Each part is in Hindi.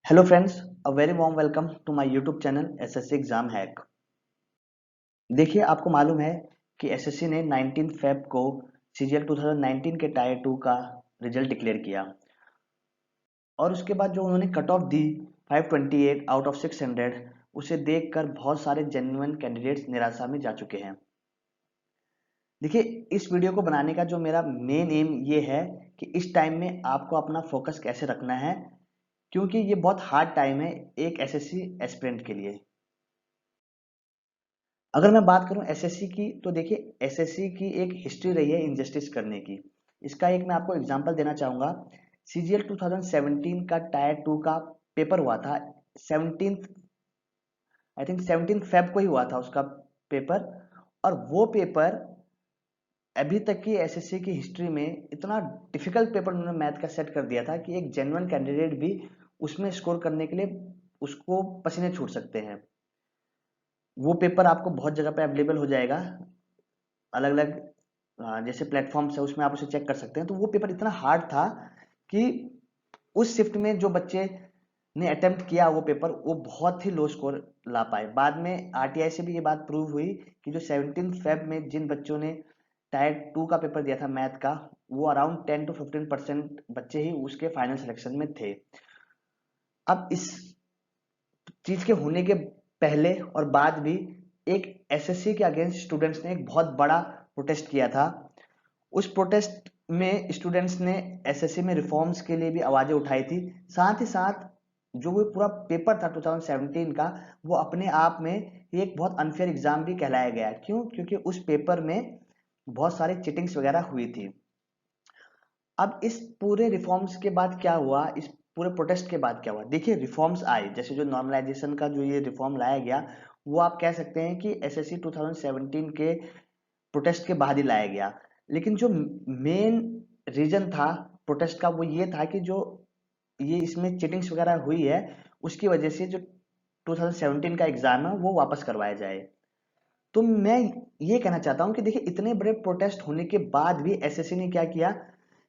Hello friends, a very warm welcome to my YouTube channel SSC exam hack. देखिए, आपको मालूम है कि एसएससी ने 19 फेब को सीजीएल 2019 के टायर 2 का रिजल्ट डिक्लेयर किया और उसके बाद जो उन्होंने cut of the 528 out of 600, उसे देखकर बहुत सारे जेन्युइन कैंडिडेट्स निराशा में जा चुके हैं। देखिए, इस वीडियो को बनाने का जो मेरा मेन एम ये है कि इस टाइम में आपको अपना फोकस कैसे रखना है, क्योंकि ये बहुत हार्ड टाइम है एक एसएससी एस्पिरेंट के लिए। अगर मैं बात करूं एसएससी की, तो देखिए एसएससी की एक हिस्ट्री रही है इनजस्टिस करने की। इसका एक मैं आपको एग्जांपल देना चाहूंगा। सीजीएल 2017 का टायर 2 का पेपर हुआ था 17, आई थिंक 17 फेब को ही हुआ था उसका पेपर। और वो पेपर अभी तक की एसएससी की हिस्ट्री में इतना डिफिकल्ट पेपर उन्होंने मैथ का सेट कर दिया था कि एक जेन्युइन कैंडिडेट भी उसमें स्कोर करने के लिए उसको पसीने छूट सकते हैं। वो पेपर आपको बहुत जगह पे अवेलेबल हो जाएगा, अलग अलग जैसे प्लेटफॉर्म्स है, उसमें आप उसे चेक कर सकते हैं। तो वो पेपर इतना हार्ड था कि उस शिफ्ट में जो बच्चे ने अटेम्प्ट किया वो पेपर, वो बहुत ही लो स्कोर ला पाए। बाद में आरटीआई से भी ये बात प्रूव हुई कि जो 17 फेब में जिन बच्चों ने टायर 2 का पेपर दिया था मैथ का, वो अराउंड 10 to 15% बच्चे ही उसके फाइनल सिलेक्शन में थे। अब इस चीज के होने के पहले और बाद भी एक एसएससी के अगेंस्ट स्टूडेंट्स ने एक बहुत बड़ा प्रोटेस्ट किया था। उस प्रोटेस्ट में स्टूडेंट्स ने एसएससी में रिफॉर्म्स के लिए भी आवाजें उठाई थी। साथ ही साथ जो वो पूरा पेपर था 2017 का, वो अपने आप में एक बहुत अनफेयर एग्जाम भी कहलाया गया। क्यों? क्योंकि उस पेपर में बहुत सारी चिटिंग्स वगैरह हुई थी। अब इस पूरे रिफॉर्म्स के बाद क्या हुआ, इस पूरे प्रोटेस्ट के बाद क्या हुआ? देखिए, रिफॉर्म्स आए, जैसे जो नॉर्मलाइजेशन का जो ये रिफॉर्म लाया गया, वो आप कह सकते हैं कि एसएससी 2017 के प्रोटेस्ट के बाद ही लाया गया। लेकिन जो मेन रीजन था प्रोटेस्ट का, वो ये था कि जो ये इसमें चीटिंग्स वगैरह हुई है, उसकी वजह से जो 2017 का एग्जाम है वो वापस करवाया जाए। तो मैं ये कहना चाहता हूँ कि देखिए, इतने बड़े प्रोटेस्ट होने के बाद भी एसएससी ने क्या किया,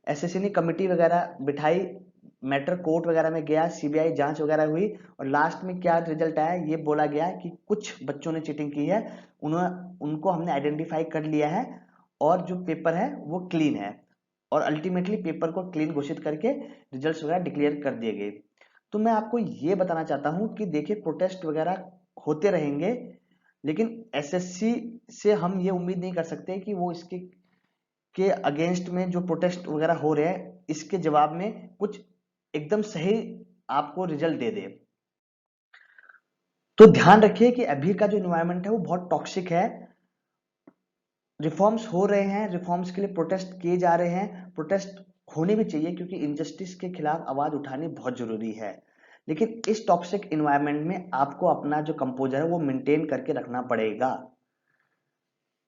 एसएससी ने कमिटी वगैरह बिठाई, मैटर कोर्ट वगैरह में गया, सीबीआई जांच वगैरह हुई, और लास्ट में क्या रिजल्ट आया, ये बोला गया कि कुछ बच्चों ने चीटिंग की है, उनको हमने आइडेंटिफाई कर लिया है और जो पेपर है वो क्लीन है। और अल्टीमेटली पेपर को क्लीन घोषित करके रिजल्ट्स वगैरह डिक्लेयर कर दिए गए। तो मैं आपको ये बताना चाहता हूँ कि देखिए, प्रोटेस्ट वगैरह होते रहेंगे, लेकिन एसएससी से हम ये उम्मीद नहीं कर सकते कि वो इसके के अगेंस्ट में जो प्रोटेस्ट वगैरह हो रहे हैं, इसके जवाब में कुछ एकदम सही आपको रिजल्ट दे दे। तो ध्यान रखिए कि अभी का जो इन्वायरमेंट है वो बहुत टॉक्सिक है। रिफॉर्म्स हो रहे हैं, रिफॉर्म्स के लिए प्रोटेस्ट किए जा रहे हैं, प्रोटेस्ट होने भी चाहिए क्योंकि इनजस्टिस के खिलाफ आवाज उठानी बहुत जरूरी है। लेकिन इस टॉक्सिक इन्वायरमेंट में आपको अपना जो कंपोजर है वो मेंटेन करके रखना पड़ेगा।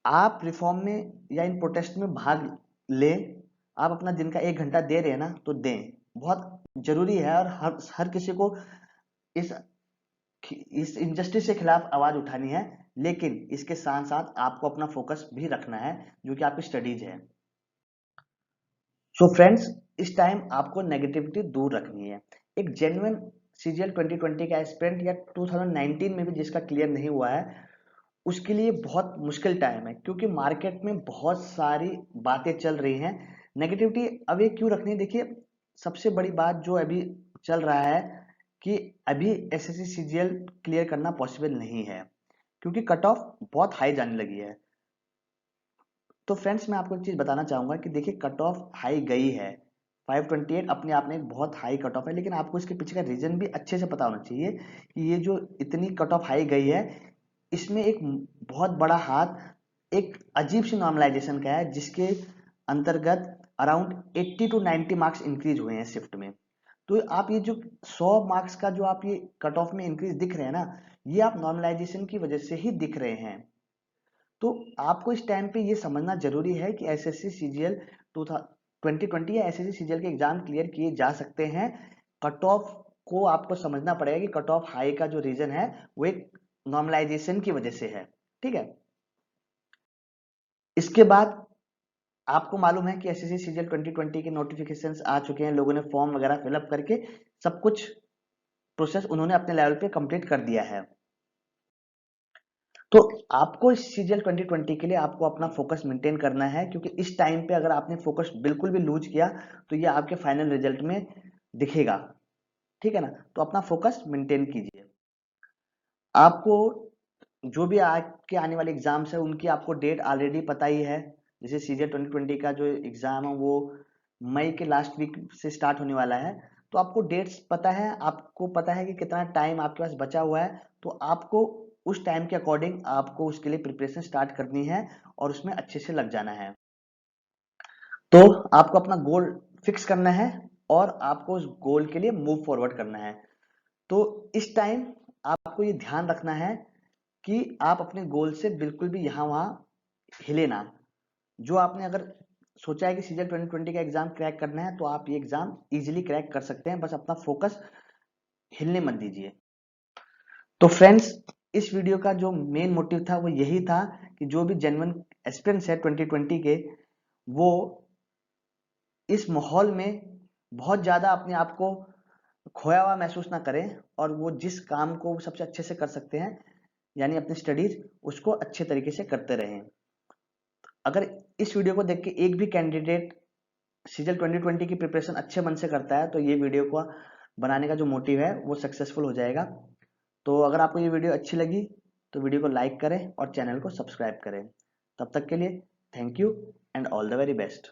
आप रिफॉर्म में या इन प्रोटेस्ट में भाग लें, आप अपना दिन का 1 घंटा दे रहे हैं ना, तो दें, बहुत जरूरी है। और हर किसी को इस इस इनजस्टिस के खिलाफ आवाज उठानी है। लेकिन इसके साथ साथ आपको अपना फोकस भी रखना है, जो कि आपकी स्टडीज है। सो फ्रेंड्स, इस टाइम आपको नेगेटिविटी दूर रखनी है। एक जेन्युइन सीजीएल 2020 का एस्पिरेंट या 2019 में भी जिसका क्लियर नहीं हुआ है, उसके लिए बहुत मुश्किल टाइम है, क्योंकि मार्केट में बहुत सारी बातें चल रही हैं। नेगेटिविटी अब ये क्यों रखनी है? देखिए, सबसे बड़ी बात जो अभी चल रहा है कि अभी एसएससी सीजीएल क्लियर करना पॉसिबल नहीं है, क्योंकि कट ऑफ बहुत हाई जाने लगी है। तो फ्रेंड्स, मैं आपको एक चीज बताना चाहूंगा कि देखिए, कट ऑफ हाई गई है 528, अपने आप में एक बहुत हाई कट ऑफ है, लेकिन आपको इसके पीछे का रीजन भी अच्छे से पता होना चाहिए कि ये जो इतनी कट ऑफ हाई गई है, इसमें एक बहुत बड़ा हाथ एक अजीब सी नॉर्मलाइजेशन का है, जिसके अंतर्गत अराउंड 80 to 90 मार्क्स इंक्रीज हुए हैं शिफ्ट में। तो आप ये जो 100 मार्क्स का जो आप ये कट ऑफ में इंक्रीज दिख रहे हैं ना, ये आप नॉर्मलाइजेशन की वजह से ही दिख रहे हैं। तो आपको इस टाइम पे ये समझना जरूरी है कि एसएससी सीजीएल 2020 या एसएससी सीजीएल के एग्जाम क्लियर किए जा सकते हैं। कट ऑफ को आपको समझना पड़ेगा कि कट ऑफ हाई का जो रीजन है वो एक नॉर्मलाइजेशन की वजह से है। ठीक है। इसके बाद आपको मालूम है कि एसएससी सीजीएल 2020 के नोटिफिकेशंस आ चुके हैं, लोगों ने फॉर्म वगैरह फिलअप करके सब कुछ प्रोसेस उन्होंने अपने लेवल पे कंप्लीट कर दिया है। तो आपको इस सीजीएल 2020 के लिए आपको अपना फोकस मेंटेन करना है, क्योंकि इस टाइम पे अगर आपने फोकस बिल्कुल भी लूज किया तो ये आपके फाइनल रिजल्ट में दिखेगा। ठीक है ना, तो अपना फोकस मेंटेन कीजिए। आपको जो भी आपके आने वाले एग्जाम्स है उनकी आपको डेट ऑलरेडी पता ही है। जैसे सीजीएल 2020 का जो एग्जाम है वो मई के लास्ट वीक से स्टार्ट होने वाला है, तो आपको डेट्स पता है, आपको पता है कि कितना टाइम आपके पास बचा हुआ है, तो आपको उस टाइम के अकॉर्डिंग आपको उसके लिए प्रिपरेशन स्टार्ट करनी है और उसमें अच्छे से लग जाना है। तो आपको अपना गोल फिक्स करना है और आपको उस गोल के लिए मूव फॉरवर्ड करना है। तो इस टाइम आपको ये ध्यान रखना है कि आप अपने गोल से बिल्कुल भी यहाँ वहाँ हिले ना। जो आपने अगर सोचा है कि सीजीएल 2020 का एग्जाम क्रैक करना है तो आप ये एग्जाम इजीली क्रैक कर सकते हैं, बस अपना फोकस हिलने मत दीजिए। तो फ्रेंड्स, इस वीडियो का जो मेन मोटिव था वो यही था कि जो भी जेन्युइन एस्पिरेंट्स है 2020 के, वो इस माहौल में बहुत ज्यादा अपने आप को खोया हुआ महसूस ना करें और वो जिस काम को सबसे अच्छे से कर सकते हैं, यानी अपनी स्टडीज, उसको अच्छे तरीके से करते रहें। अगर इस वीडियो को देख के एक भी कैंडिडेट सीजीएल 2020 की प्रिपरेशन अच्छे मन से करता है तो ये वीडियो को बनाने का जो मोटिव है वो सक्सेसफुल हो जाएगा। तो अगर आपको ये वीडियो अच्छी लगी तो वीडियो को लाइक करें और चैनल को सब्सक्राइब करें। तब तक के लिए thank you and all the very best.